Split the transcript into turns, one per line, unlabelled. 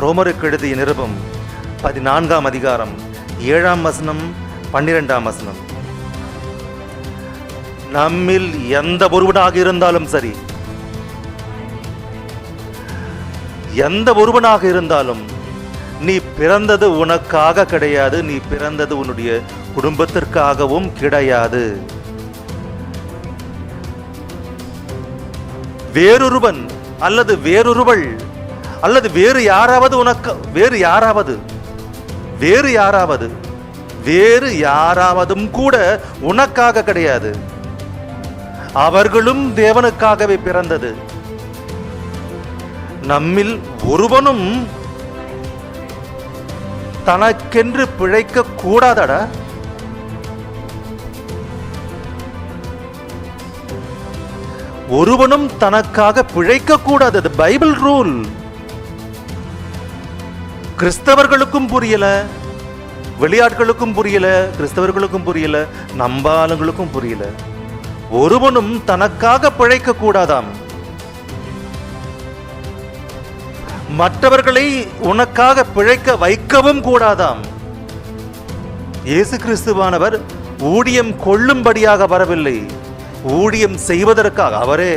ரோமருக்கு எழுதிய நிருபம் 14ஆம் அதிகாரம் 7ஆம் வசனம் 12ஆம் வசனம். நம்மில் எந்த ஒருவனாக இருந்தாலும் சரி, எந்த ஒருவனாக இருந்தாலும், நீ பிறந்தது உனக்காக கிடையாது, நீ பிறந்தது உன்னுடைய குடும்பத்திற்காகவும் கிடையாது. வேறொருவன் அல்லது வேறொருவள் அல்லது வேறு யாராவது வேறு யாராவதும் கூட உனக்காக கிடையாது. அவர்களும் தேவனுக்காகவே பிறந்தது. நம்மில் ஒருவனும் தனக்கென்று பிழைக்க கூடாதடா. ஒருவனும் தனக்காக பிழைக்க கூடாது. Bible rule. கிறிஸ்தவர்களுக்கும் புரியல, வெளியாட்களுக்கும் புரியல, கிறிஸ்தவர்களுக்கும் புரியல, நம்பாளங்களுக்கும் புரியல. ஒருவனும் தனக்காக பிழைக்க கூடாதாம். மற்றவர்களை உனக்காக பிழைக்க வைக்கவும் கூடாதாம். இயேசு கிறிஸ்துவானவர் ஊழியம் கொள்ளும்படியாக வரவில்லை, ஊழியம் செய்வதற்காக. அவரே